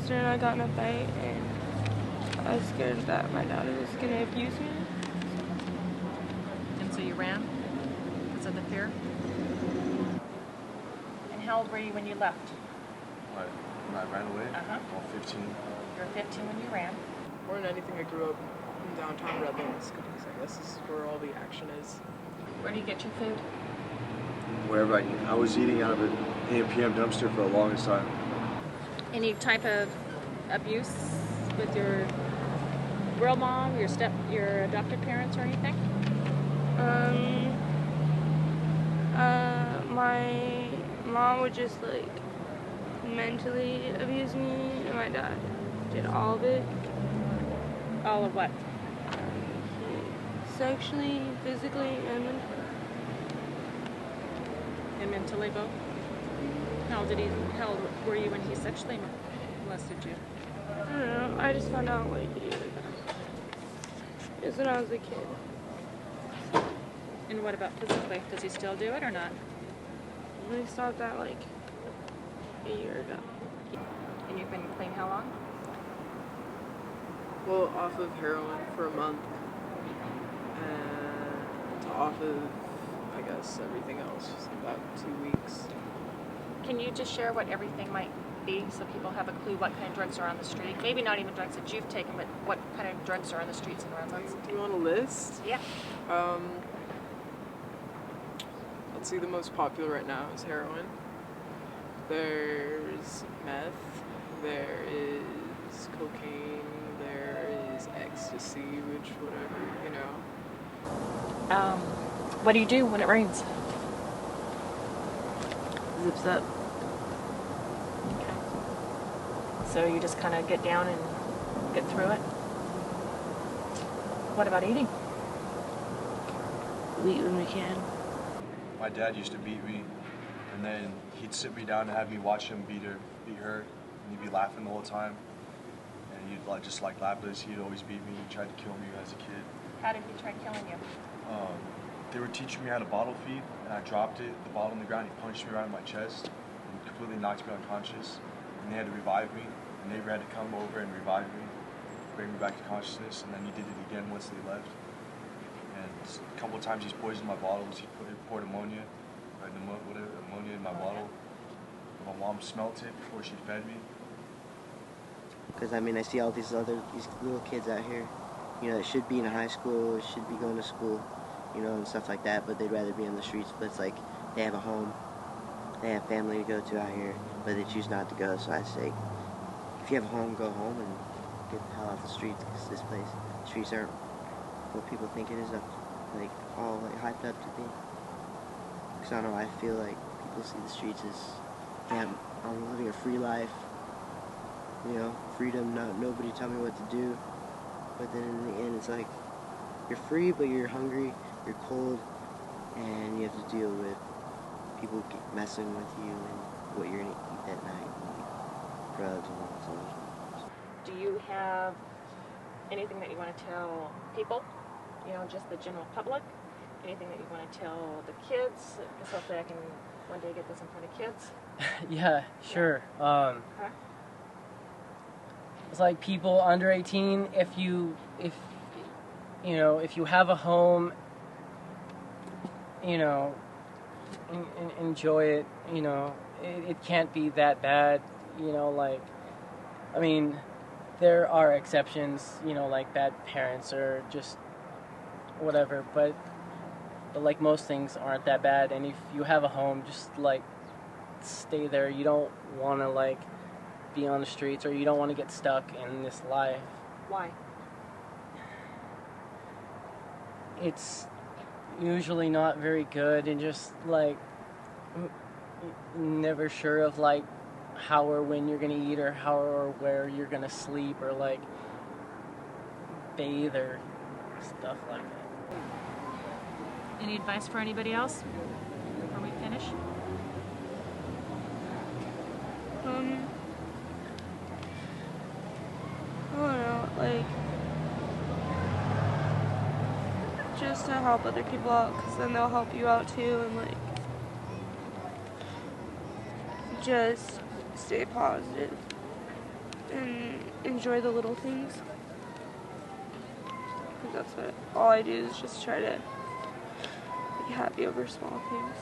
sister and I got in a fight, and I was scared that my dad was gonna abuse me. And so you ran because of the fear? And how old were you when you left? When I ran away? Uh-huh. I was 15. You were 15 when you ran. More than anything, I grew up in downtown Redlands because I guess this is where all the action is. Where do you get your food? Wherever I eat. I was eating out of an AM/PM dumpster for the longest time. Any type of abuse with your real mom, your adopted parents or anything? My mom would just like mentally abuse me, and my dad did all of it. All of what? Sexually, physically, and mentally. And mentally both? How old were you when he sexually molested you? I don't know. I just found out like just when I was a kid. And what about physically? Does he still do it or not? We stopped that like a year ago. And you've been clean how long? Well, off of heroin for a month, and off of, I guess, everything else, just about 2 weeks. Can you just share what everything might be so people have a clue what kind of drugs are on the street? Maybe not even drugs that you've taken, but what kind of drugs are on the streets in Redlands? Do you want a list? Yeah. Let's see, the most popular right now is heroin. There's meth, there is cocaine, there is ecstasy, which whatever, you know. What do you do when it rains? Zips up. Okay. So you just kind of get down and get through it? What about eating? We eat when we can. My dad used to beat me, and then he'd sit me down and have me watch him beat her, and he'd be laughing the whole time. And he'd just like laugh at us. He'd always beat me. He tried to kill me as a kid. How did he try killing you? They were teaching me how to bottle feed, and I dropped the bottle on the ground. He punched me right in my chest and completely knocked me unconscious. And they had to revive me. The neighbor had to come over and revive me, bring me back to consciousness, and then he did it again once they left. And a couple of times he's poisoned my bottles. He poured ammonia in my bottle. My mom smelt it before she fed me. Because I mean, I see all these little kids out here, you know, that should be in high school, should be going to school, you know, and stuff like that, but they'd rather be on the streets. But it's like they have a home, they have family to go to out here, but they choose not to go. So I say, if you have a home, go home and get the hell off the streets, because this place, the streets aren't what people think it is, like all like hyped up to be. Because I don't know, I feel like people see the streets as, yeah, I'm living a free life, you know, freedom, nobody tell me what to do. But then in the end, it's like, you're free, but you're hungry, you're cold, and you have to deal with people messing with you and what you're gonna eat that night, and drugs and all that. Do you have anything that you want to tell people? You know, just the general public? Anything that you want to tell the kids? Because hopefully I can one day get this in front of kids. Yeah, sure. Okay. It's like people under 18, if you have a home, you know, enjoy it, you know, it can't be that bad, you know, like, I mean, there are exceptions, you know, like bad parents or just whatever, but like most things aren't that bad. And if you have a home, just like stay there. You don't want to like be on the streets, or you don't want to get stuck in this life. Why? It's usually not very good, and just like never sure of like how or when you're gonna eat, or how or where you're gonna sleep, or like bathe or stuff like that. Any advice for anybody else before we finish? I don't know, like, just to help other people out, because then they'll help you out too, and like, just stay positive and enjoy the little things. Because that's what all I do is just try to be happy over small things.